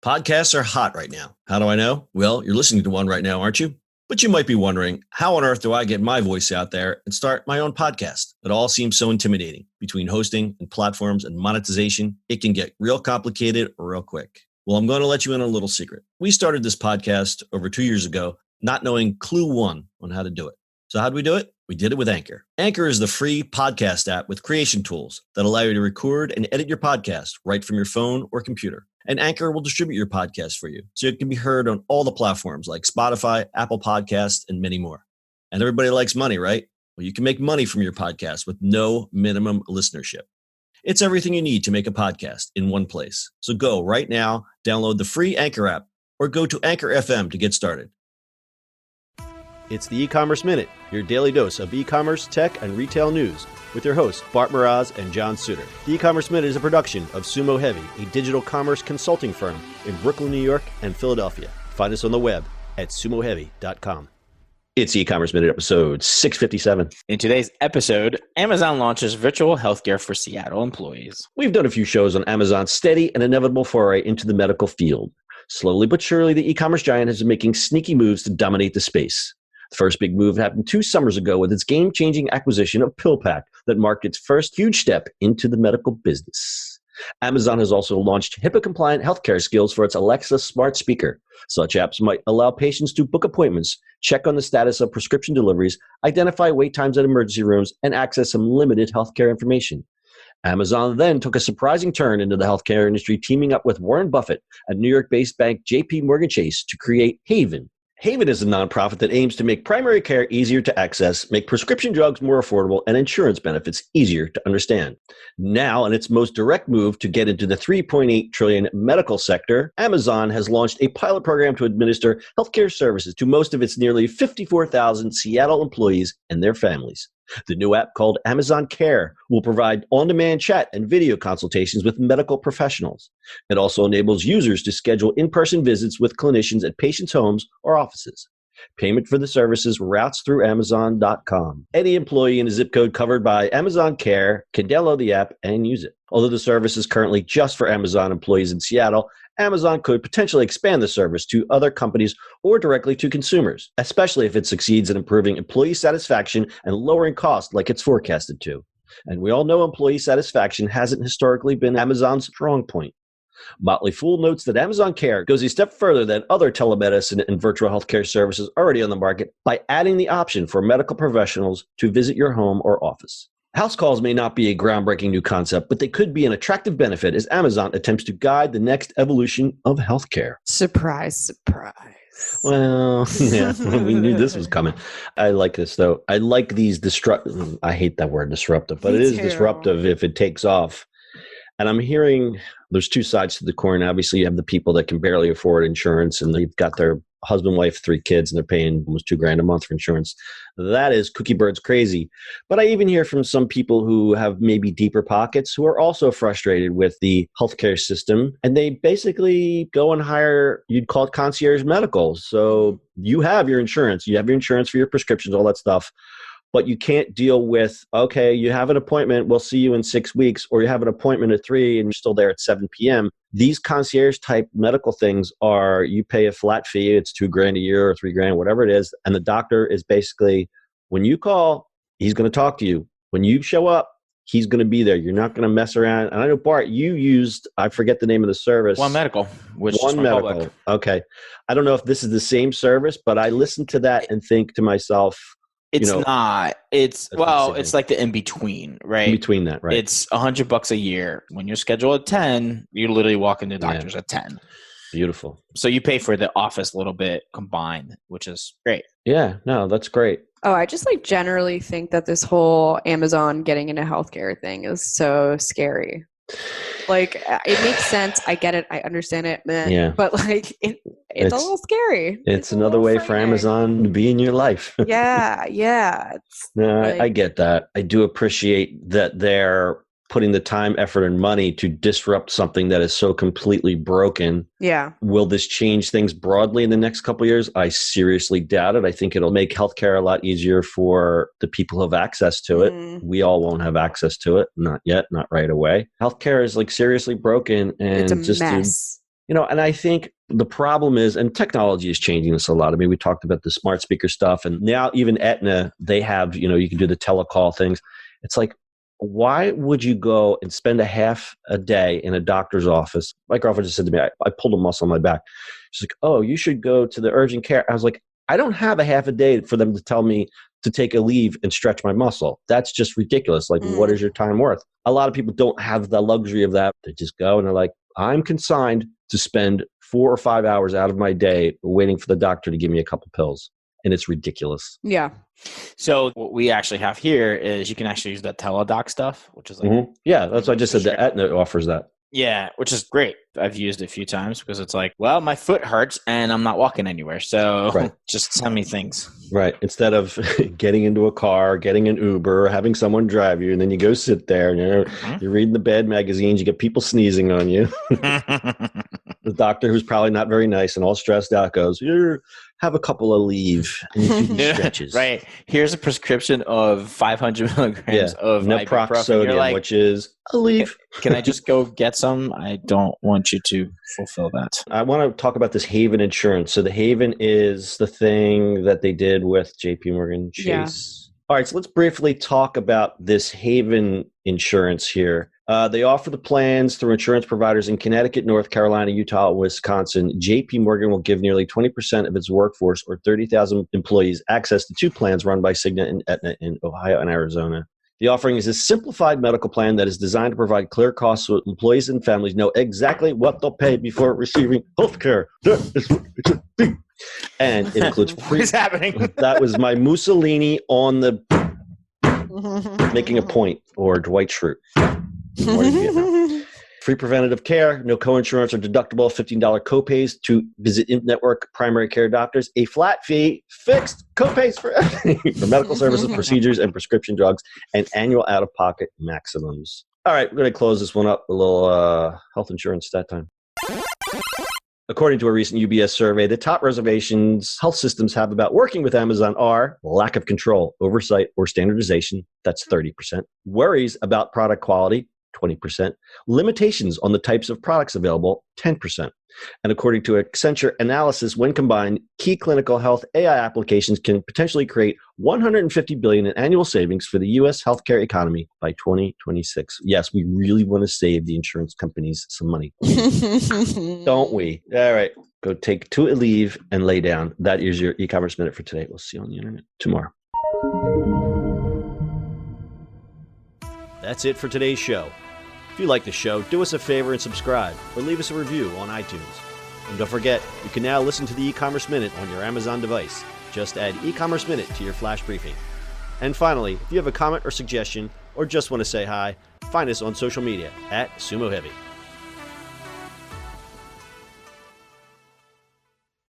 Podcasts are hot right now. How do I know? Well, you're listening to one right now, aren't you? But you might be wondering, how on earth do I get my voice out there and start my own podcast? It all seems so intimidating. Between hosting and platforms and monetization, it can get real complicated real quick. Well, I'm going to let you in on a little secret. We started this podcast over 2 years ago, not knowing clue one on how to do it. So how do we do it? We did it with Anchor. Anchor is the free podcast app with creation tools that allow you to record and edit your podcast right from your phone or computer. And Anchor will distribute your podcast for you, so it can be heard on all the platforms like Spotify, Apple Podcasts, and many more. And everybody likes money, right? Well, you can make money from your podcast with no minimum listenership. It's everything you need to make a podcast in one place. So go right now, download the free Anchor app, or go to Anchor FM to get started. It's the eCommerce Minute, your daily dose of e-commerce, tech, and retail news with your hosts, Bart, Mroz, and John Suder. The eCommerce Minute is a production of SUMO Heavy, a digital commerce consulting firm in Brooklyn, New York, and Philadelphia. Find us on the web at sumoheavy.com. It's eCommerce Minute episode 657. In today's episode, Amazon launches virtual healthcare for Seattle employees. We've done a few shows on Amazon's steady and inevitable foray into the medical field. Slowly but surely, the e-commerce giant has been making sneaky moves to dominate the space. The first big move happened 2 summers ago with its game-changing acquisition of PillPack that marked its first huge step into the medical business. Amazon has also launched HIPAA-compliant healthcare skills for its Alexa smart speaker. Such apps might allow patients to book appointments, check on the status of prescription deliveries, identify wait times at emergency rooms, and access some limited healthcare information. Amazon then took a surprising turn into the healthcare industry, teaming up with Warren Buffett and New York-based bank JP Morgan Chase to create Haven. Haven is a nonprofit that aims to make primary care easier to access, make prescription drugs more affordable, and insurance benefits easier to understand. Now, in its most direct move to get into the $3.8 trillion medical sector, Amazon has launched a pilot program to administer healthcare services to most of its nearly 54,000 Seattle employees and their families. The new app, called Amazon Care, will provide on-demand chat and video consultations with medical professionals. It also enables users to schedule in-person visits with clinicians at patients' homes or offices. Payment for the services routes through Amazon.com. Any employee in a zip code covered by Amazon Care can download the app and use it. Although the service is currently just for Amazon employees in Seattle, Amazon could potentially expand the service to other companies or directly to consumers, especially if it succeeds in improving employee satisfaction and lowering costs like it's forecasted to. And we all know employee satisfaction hasn't historically been Amazon's strong point. Motley Fool notes that Amazon Care goes a step further than other telemedicine and virtual healthcare services already on the market by adding the option for medical professionals to visit your home or office. House calls may not be a groundbreaking new concept, but they could be an attractive benefit as Amazon attempts to guide the next evolution of healthcare. Surprise, surprise. Well, yeah, we knew this was coming. I like this, though. I like these I hate that word disruptive, but it is disruptive if it takes off. And I'm hearing there's 2 sides to the coin. Obviously, you have the people that can barely afford insurance and they've got their husband, wife, 3 kids, and they're paying almost $2,000 a month for insurance. That is cookie birds crazy. But I even hear from some people who have maybe deeper pockets who are also frustrated with the healthcare system. And they basically go and hire, you'd call it concierge medical. So you have your insurance. You have your insurance for your prescriptions, all that stuff. But you can't deal with, okay, you have an appointment, we'll see you in 6 weeks, or you have an appointment at 3 and you're still there at 7 p.m. These concierge type medical things are, you pay a flat fee, it's $2,000 a year or $3,000, whatever it is. And the doctor is basically, when you call, he's going to talk to you. When you show up, he's going to be there. You're not going to mess around. And I know, Bart, you used, I forget the name of the service. One Medical, which One is Medical. public. Okay. I don't know if this is the same service, but I listen to that and think to myself, It's not. It's like the in-between, right? In between that, right? It's $100 a year. When you're scheduled at 10, you literally walk into the doctor's at 10. Beautiful. So you pay for the office a little bit combined, which is great. Yeah, no, that's great. Oh, I just generally think that this whole Amazon getting into healthcare thing is so scary. It makes sense. I get it. I understand it. Yeah. But it's a little scary. It's another way for Amazon to be in your life. Yeah. No, I get that. I do appreciate that they're putting the time, effort, and money to disrupt something that is so completely broken. Yeah. Will this change things broadly in the next couple of years? I seriously doubt it. I think it'll make healthcare a lot easier for the people who have access to it. We all won't have access to it. Not yet, not right away. Healthcare is seriously broken. And it's a mess. And I think the problem is, and technology is changing this a lot. I mean, we talked about the smart speaker stuff, and now even Aetna, they have, you can do the telecall things. It's like, why would you go and spend a half a day in a doctor's office? My girlfriend just said to me, I pulled a muscle in my back. She's like, oh, you should go to the urgent care. I was like, I don't have a half a day for them to tell me to take a leave and stretch my muscle. That's just ridiculous. Like, what is your time worth? A lot of people don't have the luxury of that. They just go and they're like, I'm consigned to spend 4 or 5 hours out of my day waiting for the doctor to give me a couple pills. And it's ridiculous. Yeah. So what we actually have here is you can actually use that teledoc stuff, which is like, yeah, that's what I just said. The Aetna offers that. Yeah, which is great. I've used it a few times because it's like, well, my foot hurts and I'm not walking anywhere. So just send me things. Right. Instead of getting into a car, getting an Uber, having someone drive you, and then you go sit there and you're reading the bad magazines, you get people sneezing on you. The doctor, who's probably not very nice and all stressed out, goes, here, have a couple of leave and do these stretches. Right. Here's a prescription of 500 milligrams of naproxen, which is a leave. Can I just go get some? I don't want you to fulfill that. I want to talk about this Haven insurance. So the Haven is the thing that they did with JP Morgan Chase. Yeah. All right, so let's briefly talk about this Haven insurance here. They offer the plans through insurance providers in Connecticut, North Carolina, Utah, and Wisconsin. JP Morgan will give nearly 20% of its workforce, or 30,000 employees, access to 2 plans run by Cigna and Aetna in Ohio and Arizona. The offering is a simplified medical plan that is designed to provide clear costs so employees and families know exactly what they'll pay before receiving health care. And it includes free. What is happening? That was my Mussolini on the making a point, or Dwight Schrute. Free preventative care, no coinsurance or deductible, $15 copays to visit in-network primary care doctors, a flat fee, fixed copays for everything, for medical services, procedures, and prescription drugs, and annual out-of-pocket maximums. All right, we're going to close this one up with a little health insurance stat time. According to a recent UBS survey, the top reservations health systems have about working with Amazon are lack of control, oversight, or standardization. That's 30%. Worries about product quality, 20%. Limitations on the types of products available, 10%. And according to Accenture analysis, when combined, key clinical health AI applications can potentially create $150 billion in annual savings for the U.S. healthcare economy by 2026. Yes, we really want to save the insurance companies some money. Don't we? All right. Go take 2 leave and lay down. That is your e-commerce minute for today. We'll see you on the internet tomorrow. That's it for today's show. If you like the show, do us a favor and subscribe, or leave us a review on iTunes. And don't forget, you can now listen to the e-commerce minute on your Amazon device. Just add e-commerce minute to your flash briefing. And finally, if you have a comment or suggestion, or just want to say hi, find us on social media at SUMO Heavy.